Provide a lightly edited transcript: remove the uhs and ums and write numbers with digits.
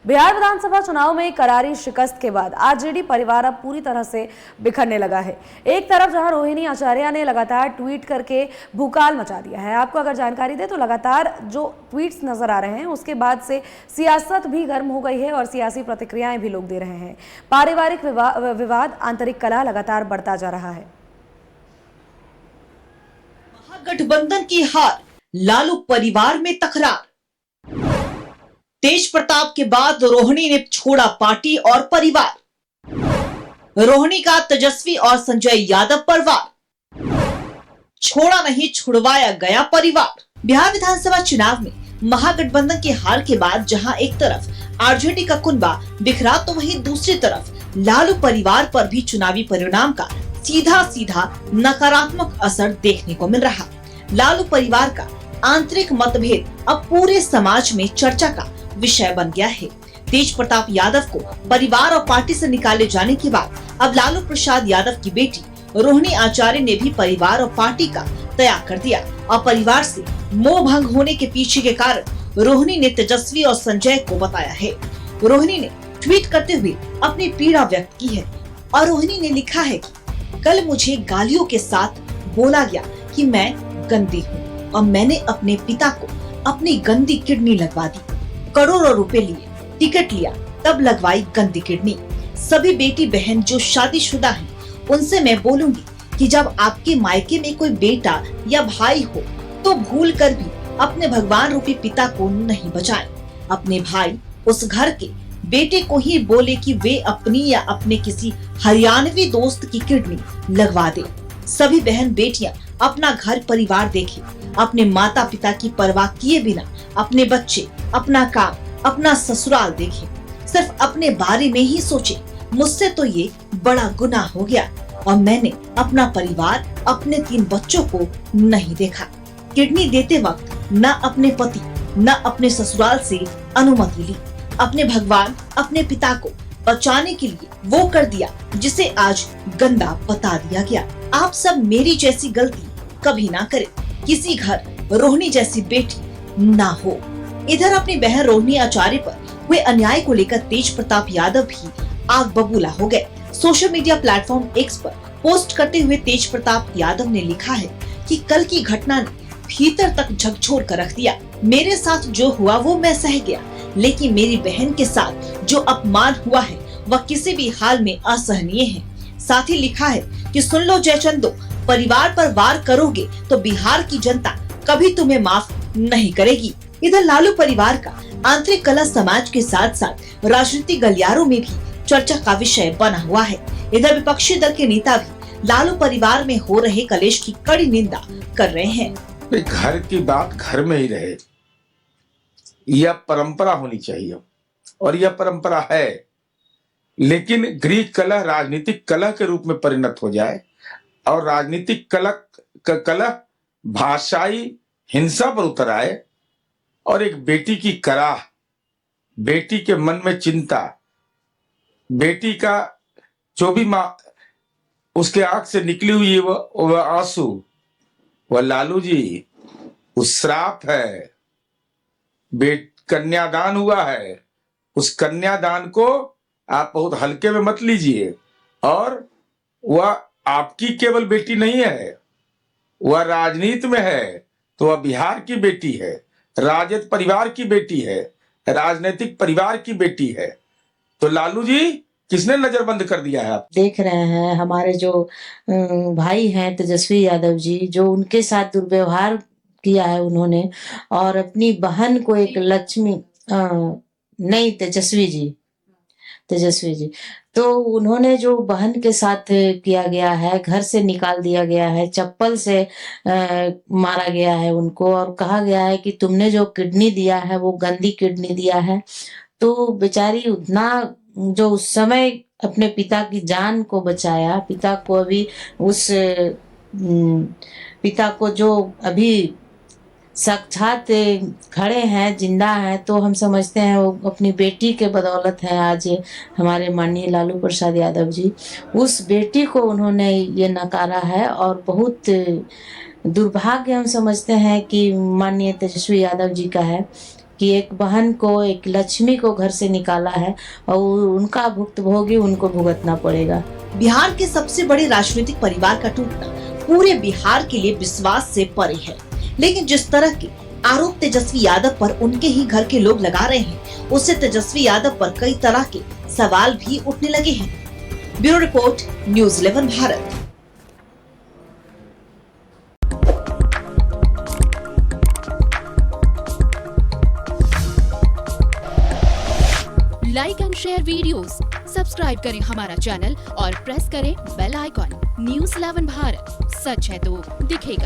बिहार विधानसभा चुनाव में करारी शिकस्त के बाद आरजेडी परिवार अब पूरी तरह से बिखरने लगा है। एक तरफ जहां रोहिणी आचार्य ने लगातार ट्वीट करके भूकाल मचा दिया है, आपको अगर जानकारी दे तो लगातार जो ट्वीट्स नजर आ रहे हैं उसके बाद से सियासत भी गर्म हो गई है और सियासी प्रतिक्रियाएं भी लोग दे रहे हैं। पारिवारिक विवाद, आंतरिक कलह लगातार बढ़ता जा रहा है। महागठबंधन की हार, लालू परिवार में तकरार। तेज प्रताप के बाद रोहिणी ने छोड़ा पार्टी और परिवार। रोहिणी का तेजस्वी और संजय यादव पर वार, छोड़ा नहीं छुड़वाया गया परिवार। बिहार विधानसभा चुनाव में महागठबंधन की हार के बाद जहां एक तरफ आरजेडी का कुनबा बिखरा तो वहीं दूसरी तरफ लालू परिवार पर भी चुनावी परिणाम का सीधा सीधा नकारात्मक असर देखने को मिल रहा। लालू परिवार का आंतरिक मतभेद अब पूरे समाज में चर्चा का विषय बन गया है। तेज प्रताप यादव को परिवार और पार्टी से निकाले जाने के बाद अब लालू प्रसाद यादव की बेटी रोहिणी आचार्य ने भी परिवार और पार्टी का त्याग कर दिया और परिवार से मोह भंग होने के पीछे के कारण रोहिणी ने तेजस्वी और संजय को बताया है। रोहिणी ने ट्वीट करते हुए अपनी पीड़ा व्यक्त की है और रोहिणी ने लिखा है कि कल मुझे गालियों के साथ बोला गया कि मैं गंदी हूँ और मैंने अपने पिता को अपनी गंदी किडनी लगवा दी। करोड़ों रुपए लिए टिकट लिया, तब लगवाई गंदी किडनी। सभी बेटी बहन जो शादीशुदा हैं, उनसे मैं बोलूंगी कि जब आपके मायके में कोई बेटा या भाई हो तो भूल कर भी अपने भगवान रूपी पिता को नहीं बचाएं। अपने भाई उस घर के बेटे को ही बोले कि वे अपनी या अपने किसी हरियाणवी दोस्त की किडनी लगवा दे। सभी बहन बेटियां अपना घर परिवार देखें, अपने माता पिता की परवाह किए बिना अपने बच्चे, अपना काम, अपना ससुराल देखें। सिर्फ अपने बारे में ही सोचे। मुझसे तो ये बड़ा गुनाह हो गया और मैंने अपना परिवार, अपने 3 बच्चों को नहीं देखा। किडनी देते वक्त न अपने पति न अपने ससुराल से अनुमति ली। अपने भगवान, अपने पिता को बचाने के लिए वो कर दिया जिसे आज गंदा बता दिया गया। आप सब मेरी जैसी गलती कभी ना करें, किसी घर रोहिणी जैसी बेटी ना हो। इधर अपनी बहन रोहिणी आचार्य पर हुए अन्याय को लेकर तेज प्रताप यादव भी आग बबूला हो गए। सोशल मीडिया प्लेटफॉर्म एक्स पर पोस्ट करते हुए तेज प्रताप यादव ने लिखा है कि कल की घटना ने भीतर तक झकझोर कर रख दिया। मेरे साथ जो हुआ वो मैं सह गया, लेकिन मेरी बहन के साथ जो अपमान हुआ है वह किसी भी हाल में असहनीय है। साथ ही लिखा है कि सुन लो जयचंदो, परिवार पर वार करोगे तो बिहार की जनता कभी तुम्हें माफ नहीं करेगी। इधर लालू परिवार का आंतरिक कलह समाज के साथ साथ राजनीतिक गलियारों में भी चर्चा का विषय बना हुआ है। इधर विपक्षी दल के नेता भी लालू परिवार में हो रहे कलेश की कड़ी निंदा कर रहे हैं। घर की बात घर में ही रहे, यह परंपरा होनी चाहिए और यह परंपरा है, लेकिन गृह कलह राजनीतिक कलह के रूप में परिणत हो जाए और राजनीतिक कलह भाषाई हिंसा पर उतर आए और एक बेटी की कराह, बेटी के मन में चिंता, बेटी का जो भी उसके आंख से निकली हुई वह आंसू, वह लालू जी उस श्राप है। कन्यादान हुआ है, उस कन्यादान को आप बहुत हल्के में मत लीजिए। और वह आपकी केवल बेटी नहीं है, वह राजनीति में है तो वह बिहार की बेटी है, राजद परिवार की बेटी है, राजनीतिक परिवार की बेटी है। तो लालू जी किसने नजरबंद कर दिया है? आप देख रहे हैं हमारे जो भाई हैं तेजस्वी यादव जी, जो उनके साथ दुर्व्यवहार किया है उन्होंने, और अपनी बहन को एक लक्ष्मी नहीं तेजस्वी जी तो उन्होंने जो बहन के साथ किया गया है, घर से निकाल दिया गया है, चप्पल से मारा गया है उनको और कहा गया है कि तुमने जो किडनी दिया है वो गंदी किडनी दिया है। तो बेचारी उतना जो उस समय अपने पिता की जान को बचाया, पिता को अभी उस पिता को जो अभी साक्षात खड़े हैं, जिंदा हैं, तो हम समझते हैं वो अपनी बेटी के बदौलत है आज हमारे माननीय लालू प्रसाद यादव जी। उस बेटी को उन्होंने ये नकारा है और बहुत दुर्भाग्य हम समझते हैं कि माननीय तेजस्वी यादव जी का है कि एक बहन को, एक लक्ष्मी को घर से निकाला है और उनका भुक्तभोगी उनको भुगतना पड़ेगा। बिहार के सबसे बड़े राजनीतिक परिवार का टूटना पूरे बिहार के लिए विश्वास से परे है। लेकिन जिस तरह के आरोप तेजस्वी यादव पर उनके ही घर के लोग लगा रहे हैं, उससे तेजस्वी यादव पर कई तरह के सवाल भी उठने लगे हैं। Bureau report, news 11 Bharat. Like and share videos, subscribe करें हमारा चैनल और प्रेस करें बेल आइकॉन। न्यूज़ 11 भारत, सच है तो दिखेगा।